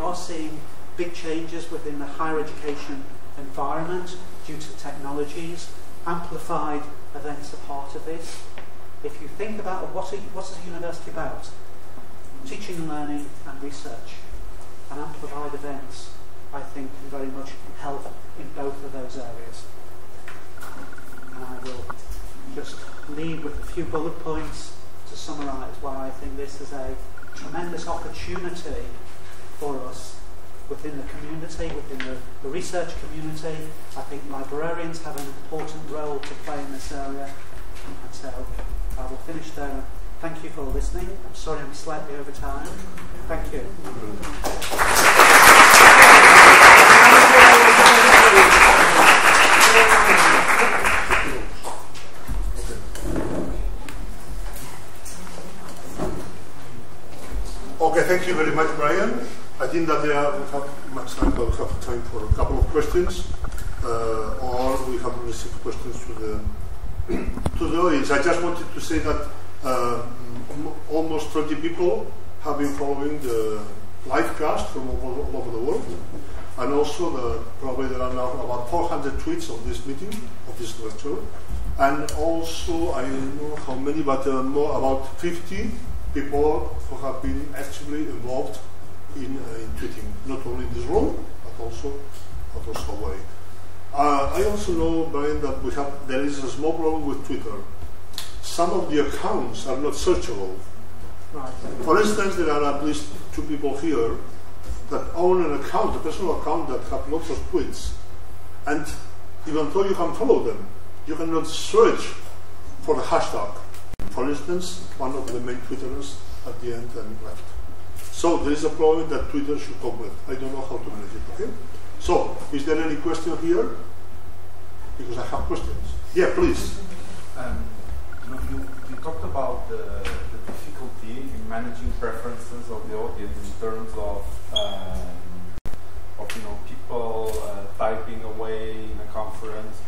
are seeing big changes within the higher education environment due to technologies. Amplified events are part of this. If you think about what's a university about? Teaching and learning and research. And amplified events, I think, can very much help in both of those areas. And I will just leave with a few bullet points to summarise why I think this is a tremendous opportunity for us within the community, within the research community. I think librarians have an important role to play in this area. And so I will finish there. Thank you for listening. I'm sorry I'm slightly over time. Thank you. Okay, thank you very much, Brian. I think that we have much time, but we have time for a couple of questions, or we have received questions to the audience. I just wanted to say that almost 20 people have been following the live cast from all over the world, and also probably there are now about 400 tweets of this meeting, of this lecture, and also I don't know how many, but more about 50 people who have been actively involved in tweeting, not only in this room, but also away. I also know, Brian, that there is a small problem with Twitter. Some of the accounts are not searchable. Right. For instance, there are at least 2 people here that own an account, a personal account that have lots of tweets. And even though you can follow them, you cannot search for the hashtag. For instance, one of the main Twitterers at the end and left. So there is a problem that Twitter should cope with. I don't know how to manage it, okay? So, is there any question here? Because I have questions. Yeah, please. You talked about the difficulty in managing preferences of the audience in terms of people typing away in a conference,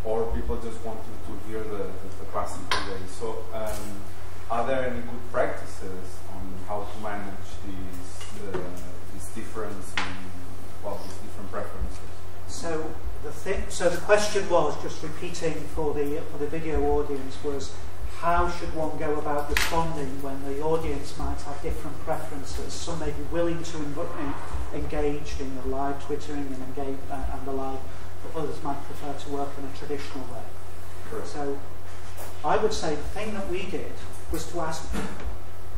or people just wanting to hear the classical way. So, are there any good practices on how to manage this difference in these different preferences? So the question was, just repeating for the video audience, was how should one go about responding when the audience might have different preferences? Some may be willing to engage in the live twittering and the like, but others might prefer to work in a traditional way. Correct. So I would say the thing that we did was to ask people.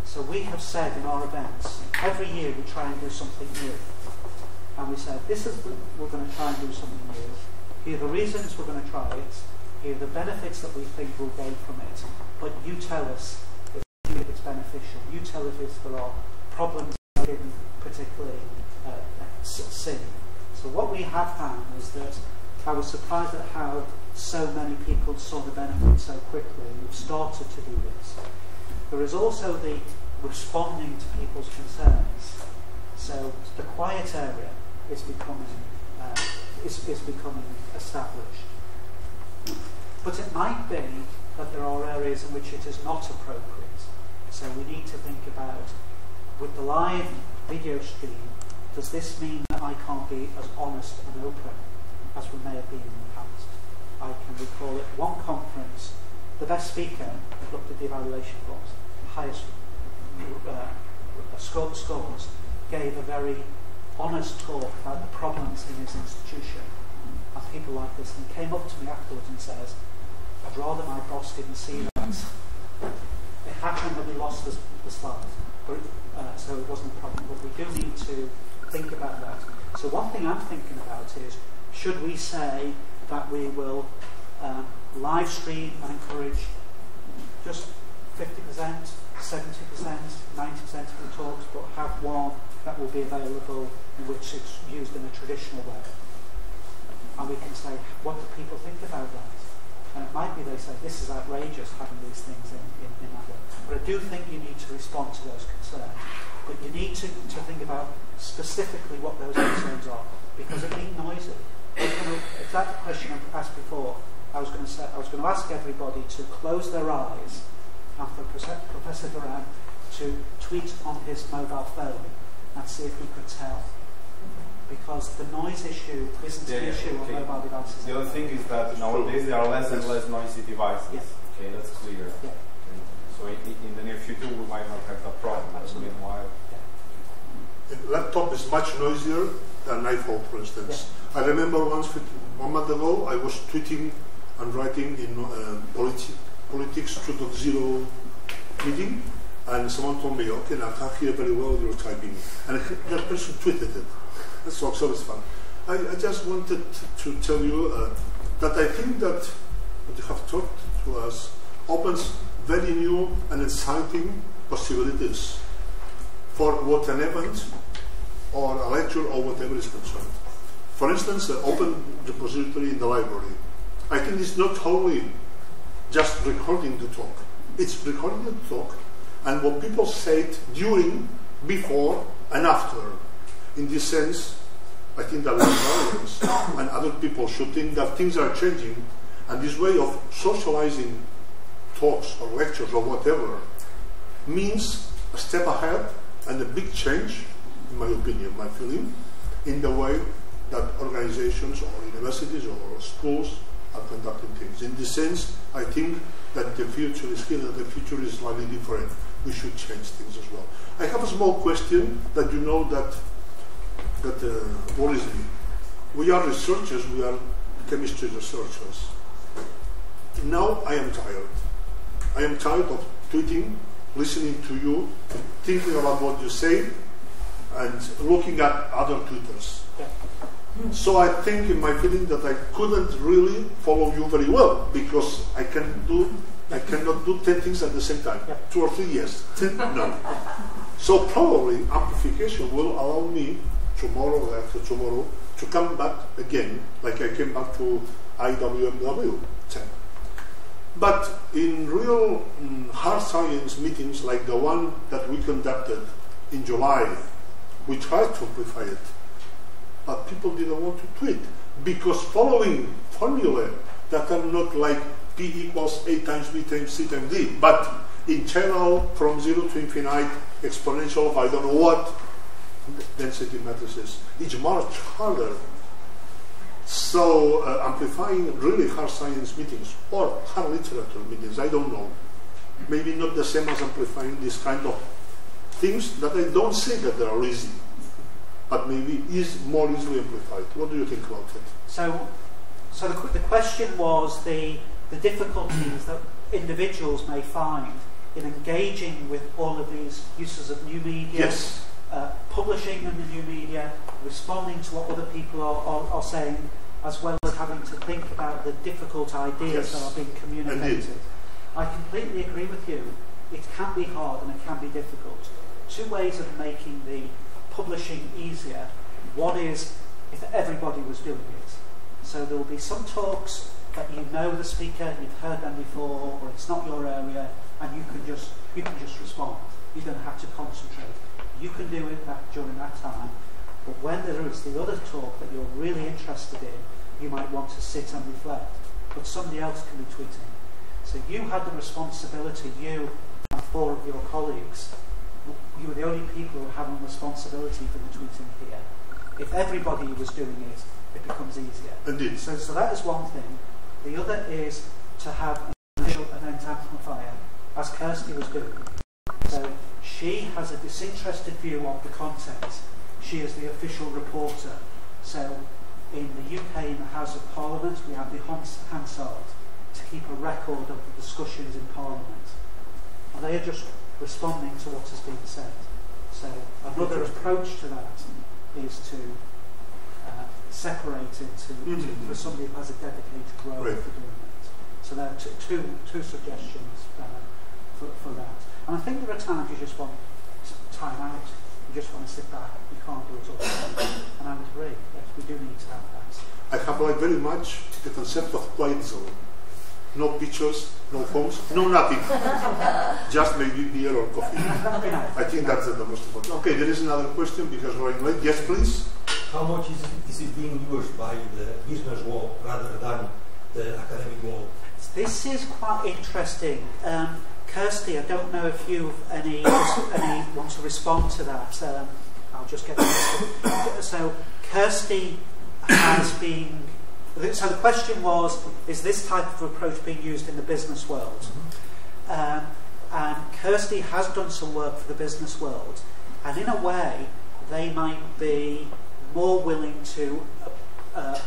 So we have said in our events, every year we try and do something new. And we said, we're going to try and do something new. Here are the reasons we're going to try it. Here are the benefits that we think we'll gain from it. But you tell us if it's beneficial. You tell us if there are problems that we didn't particularly see. So what we have found is that I was surprised at how so many people saw the benefits so quickly, and we've started to do this. There is also the responding to people's concerns. So the quiet area is becoming established. But it might be that there are areas in which it is not appropriate. So we need to think about, with the live video stream, does this mean that I can't be as honest and open as we may have been in the past? I can recall at one conference, the best speaker had looked at the evaluation forms, the highest scores, gave a very honest talk about the problems in his institution and people like this, and he came up to me afterwards and says, I'd rather my boss didn't see that. It happened that we lost the slide, but so it wasn't a problem, but we do need to think about that. So one thing I'm thinking about is, should we say that we will live stream and encourage just 50%, 70%, 90% of the talks, but have one that will be available in which it's used in a traditional way. And we can say, what do people think about that? And it might be they say, this is outrageous having these things in that way. But I do think you need to respond to those concerns. But you need to think about specifically what those concerns are, because it being noisy. If that question I asked before, I was going to ask everybody to close their eyes and for Professor Duran to tweet on his mobile phone and see if he could tell because the noise issue isn't an issue on mobile devices. The other thing is that nowadays there are less and less noisy devices. Okay, that's clear. Okay. So in the near future we might not have that problem. Absolutely. Meanwhile, a laptop is much noisier than an iPhone, for instance. I remember once, 1 month ago, I was tweeting and writing in Politics 2.0 meeting, and someone told me, okay, now I can't hear very well you're typing. And that person tweeted it. That's also fun. I just wanted to tell you that I think that what you have talked to us opens very new and exciting possibilities for what an event or a lecture or whatever is concerned. For instance, the open repository in the library. I think it's not only just recording the talk. It's recording the talk and what people said during, before, and after. In this sense, I think that librarians and other people should think that things are changing, and this way of socializing talks or lectures or whatever means a step ahead and a big change, in my opinion, my feeling, in the way that organizations or universities or schools are conducting things. In this sense, I think that the future is here, that the future is slightly different. We should change things as well. I have a small question that you know that worries me. We are researchers, we are chemistry researchers. Now I am tired. I am tired of tweeting, listening to you, thinking about what you say, and looking at other tweeters. So I think in my feeling that I couldn't really follow you very well, because I cannot do 10 things at the same time. 2 or 3 years. No. So probably amplification will allow me tomorrow or after tomorrow to come back again, like I came back to IWMW 10. But in real hard science meetings like the one that we conducted in July, we tried to amplify it. But people didn't want to tweet because following formulae that are not like P equals A times B times C times D, but in general from 0 to infinite exponential of I don't know what density matrices, it's much harder. So amplifying really hard science meetings or hard literature meetings, I don't know. Maybe not the same as amplifying this kind of things that I don't say that they are easy, but maybe is more easily amplified. What do you think about it? So the question was the difficulties that individuals may find in engaging with all of these uses of new media, publishing in the new media, responding to what other people are saying, as well as having to think about the difficult ideas that are being communicated. Indeed. I completely agree with you. It can be hard and it can be difficult. 2 ways of making the publishing easier. One is if everybody was doing it. So there will be some talks that you know the speaker, you've heard them before, or it's not your area, and you can just respond. You don't have to concentrate. You can do it during that time. But when there is the other talk that you're really interested in, you might want to sit and reflect. But somebody else can be tweeting. So you had the responsibility, you and 4 of your colleagues, you were the only people who were having responsibility for the tweeting here. If everybody was doing it, it becomes easier. Indeed. So that is one thing. The other is to have an event amplifier, as Kirsty was doing. So she has a disinterested view of the content. She is the official reporter. So in the UK, in the House of Parliament, we have the Hansard to keep a record of the discussions in Parliament. And they are just responding to what has been said. So another approach to that is to separate it for somebody who has a dedicated role for doing that. So there are two suggestions for that. And I think there are times you just want time out. You just want to sit back. You can't do it all. And I would agree. Yes, we do need to have that. I have liked very much the concept of quiet zone. No pictures, no phones, no nothing. Just maybe beer or coffee. I think that's the most important. Okay, there is another question because we're late. Yes, please. How much is it being used by the business world rather than the academic world? This is quite interesting. Kirsty, I don't know if you any want to respond to that. I'll just get this. So Kirsty has been, so the question was, is this type of approach being used in the business world? And Kirsty has done some work for the business world, and in a way they might be more willing to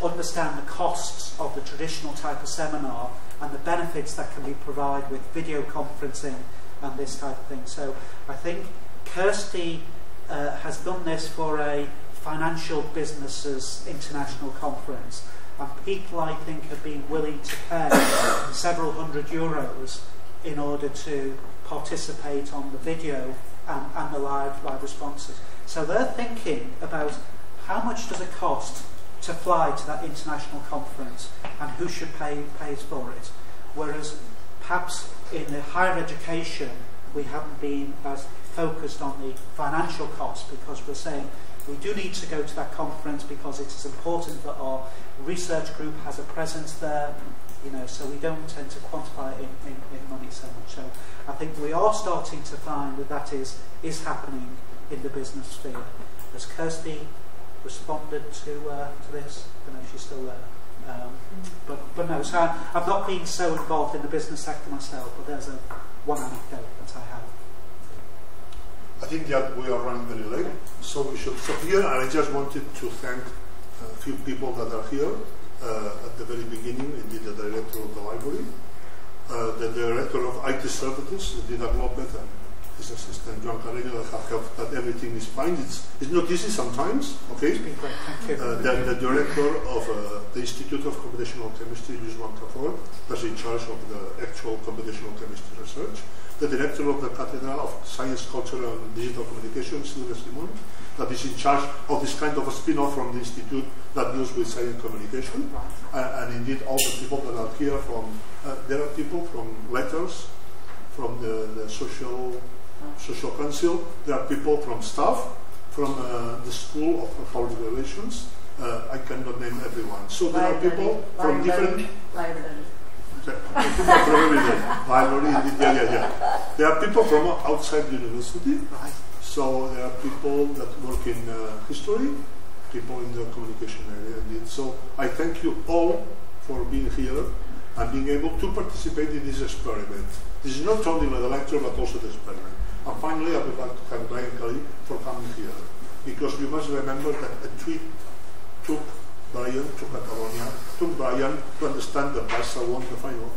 understand the costs of the traditional type of seminar and the benefits that can be provided with video conferencing and this type of thing. So I think Kirsty has done this for a financial businesses international conference, and people I think have been willing to pay several €100 in order to participate on the video and the live responses. So they're thinking about how much does it cost to fly to that international conference and who should pay for it. Whereas perhaps in the higher education we haven't been as focused on the financial cost, because we're saying we do need to go to that conference because it is important that our research group has a presence there, you know, so we don't tend to quantify it in money so much. So I think we are starting to find that is happening in the business sphere. Has Kirsty responded to this? I don't know if she's still there. But no, so I've not been so involved in the business sector myself, but there's one anecdote that I have. I think that we are running very late, so we should stop here. And I just wanted to thank a few people that are here. At the very beginning, indeed, the director of the library, the director of IT services, Dina Lopez, and his assistant, Joan Carreño, that have helped that everything is fine. It's not easy sometimes, okay? It's been great, thank you. The director of the Institute of Computational Chemistry, Joan Cafor, that's in charge of the actual computational chemistry research. The director of the Cathedral of Science, Culture and Digital Communication, Silvia Simon, that is in charge of this kind of a spin-off from the institute that deals with science communication. And indeed, all the people that are here from, there are people from letters, from the social council, there are people from staff, from the School of Public Relations. I cannot name everyone. So there are people from different... There are people from outside the university. So there are people that work in history, people in the communication area indeed. So I thank you all for being here and being able to participate in this experiment. This is not only the lecture but also the experiment. And finally, I would like to thank Brian Kelly for coming here, because you must remember that a tweet took Brian to Catalonia, took Brian to understand that Barca won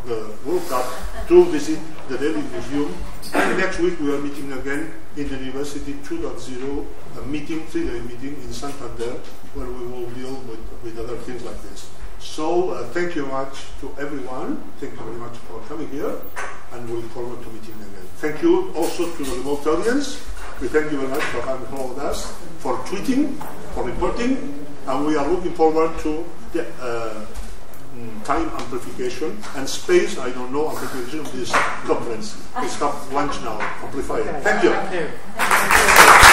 the World Cup, to visit the Daily Museum, and next week we are meeting again in the University 2.0, a meeting, 3-day meeting in Santander, where we will deal with other things like this. So thank you much to everyone, thank you very much for coming here, and we look forward to meeting again. Thank you also to the remote audience. We thank you very much for having followed us, for tweeting, for reporting, and we are looking forward to the time amplification and space, I don't know, amplification of this conference. Let's have lunch now, amplify it. Thank you. Thank you.